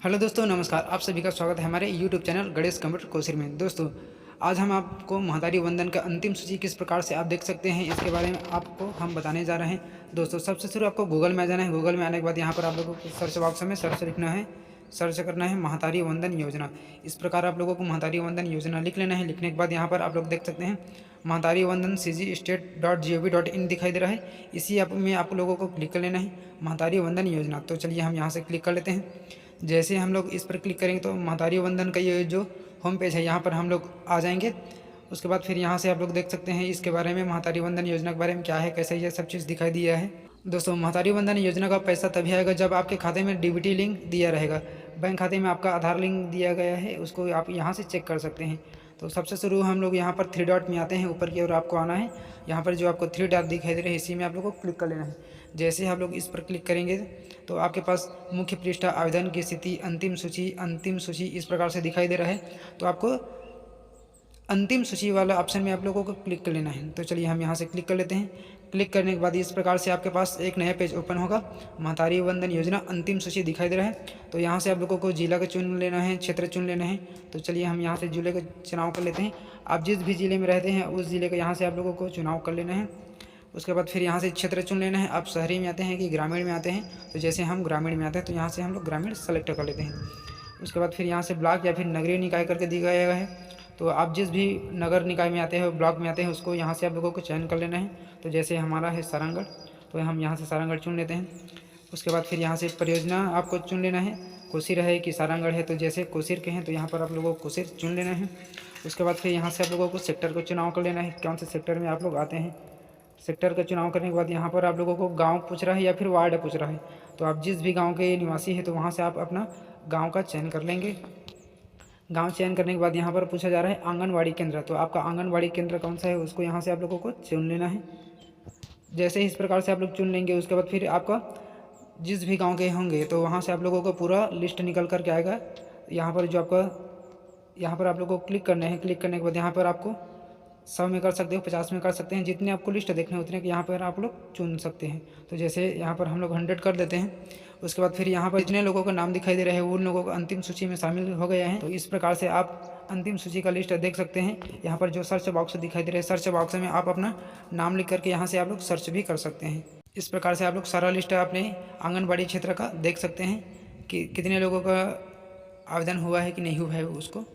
Hello दोस्तों, नमस्कार। आप सभी का स्वागत है हमारे YouTube channel Ganesh computer course में। दोस्तों, आज हम आपको महतारी वंदन का अंतिम सूची किस प्रकार से आप देख सकते हैं, इसके बारे में आपको हम बताने जा रहे हैं। दोस्तों, सबसे शुरू आपको गूगल में आ जाना है। गूगल में आने के बाद यहाँ पर आप लोगों को सर्च बॉक्स में सर्च लिखना है, सर्च करना है महतारी वंदन योजना। इस प्रकार आप लोगों को महतारी वंदन योजना लिख लेना है। लिखने के बाद यहाँ पर आप लोग देख सकते हैं महतारी वंदन CG state.gov.in दिखाई दे रहा है। इसी ऐप में आप लोगों को क्लिक कर लेना है, महतारी वंदन योजना। तो चलिए हम यहाँ से क्लिक कर लेते हैं। जैसे हम लोग इस पर क्लिक करेंगे तो महतारी वंदन का ये जो होम पेज है यहाँ पर हम लोग आ जाएंगे। उसके बाद फिर यहाँ से आप लोग देख सकते हैं इसके बारे में, महतारी वंदन योजना के बारे में क्या है, कैसे, ये सब चीज़ दिखाई दिया है। दोस्तों, महतारी वंदन योजना का पैसा तभी आएगा जब आपके खाते में डीबीटी लिंक दिया रहेगा। बैंक खाते में आपका आधार लिंक दिया गया है, उसको आप यहाँ से चेक कर सकते हैं। तो सबसे शुरू हम लोग यहाँ पर 3 डॉट में आते हैं, ऊपर की ओर आपको आना है। यहाँ पर जो आपको 3 डॉट दिखाई दे रहे हैं, इसी में आप लोग को क्लिक कर लेना है। जैसे आप लोग इस पर क्लिक करेंगे तो आपके पास मुख्य पृष्ठ, आवेदन की स्थिति, अंतिम सूची इस प्रकार से दिखाई दे रहा है। तो आपको अंतिम सूची वाला ऑप्शन में आप लोगों को क्लिक कर लेना है। तो चलिए हम यहाँ से क्लिक कर लेते हैं। क्लिक करने के बाद इस प्रकार से आपके पास एक नया पेज ओपन होगा। महतारी वंदन योजना अंतिम सूची दिखाई दे रहा है। तो यहाँ से आप लोगों को जिला का चुन लेना है, क्षेत्र चुन लेना है। तो चलिए हम यहाँ से जिले का चुनाव कर लेते हैं। आप जिस भी ज़िले में रहते हैं उस ज़िले का यहाँ से आप लोगों को चुनाव कर लेना है। उसके बाद फिर यहाँ से क्षेत्र चुन लेना है। आप शहरी में आते हैं कि ग्रामीण में आते हैं, तो जैसे हम ग्रामीण में आते हैं तो यहाँ से हम लोग ग्रामीण सेलेक्ट कर लेते हैं। उसके बाद फिर यहाँ से ब्लॉक या फिर नगरीय निकाय करके दिया गया है। तो आप जिस भी नगर निकाय में आते हैं, ब्लॉक में आते हैं, उसको यहाँ से आप लोगों को चयन कर लेना है। तो जैसे हमारा है सारंगढ़, तो हम यहाँ से सारंगढ़ चुन लेते हैं। उसके बाद फिर यहाँ से परियोजना आपको चुन लेना है। कोसीर है कि सारंगढ़ है, तो जैसे कोसीर के हैं तो यहाँ पर आप लोगों को कोसीर चुन लेना है। उसके बाद फिर यहाँ से आप लोगों को सेक्टर को चुनाव कर लेना है, कौन से सेक्टर में आप लोग आते हैं। सेक्टर का चुनाव करने के बाद यहाँ पर आप लोगों को गांव पूछ रहा है या फिर वार्ड पूछ रहा है। तो आप जिस भी गांव के निवासी हैं तो वहाँ से आप अपना गांव का चयन कर लेंगे। गांव चयन करने के बाद यहाँ पर पूछा जा रहा है आंगनवाड़ी केंद्र। तो आपका आंगनवाड़ी केंद्र कौन सा है उसको यहाँ से आप लोगों को चुन लेना है। जैसे ही इस प्रकार से आप लोग चुन लेंगे, उसके बाद फिर आपका जिस भी गाँव के होंगे तो वहाँ से आप लोगों को पूरा लिस्ट निकल कर के आएगा। यहाँ पर जो आपका यहाँ पर आप लोगों को क्लिक करना है। क्लिक करने के बाद यहाँ पर आपको 100 में कर सकते हो, 50 में कर सकते हैं, जितने आपको लिस्ट देखने उतने के यहाँ पर आप लोग चुन सकते हैं। तो जैसे यहाँ पर हम लोग 100 कर देते हैं। उसके बाद फिर यहाँ पर जितने लोगों का नाम दिखाई दे रहे हैं उन लोगों को अंतिम सूची में शामिल हो गए हैं। तो इस प्रकार से आप अंतिम सूची का लिस्ट देख सकते हैं। यहाँ पर जो सर्च बॉक्स दिखाई दे रहे हैं, सर्च बॉक्स में आप अपना नाम लिख करके यहाँ से आप लोग सर्च भी कर सकते हैं। इस प्रकार से आप लोग सारा लिस्ट अपने आंगनबाड़ी क्षेत्र का देख सकते हैं कि कितने लोगों का आवेदन हुआ है कि नहीं हुआ है उसको।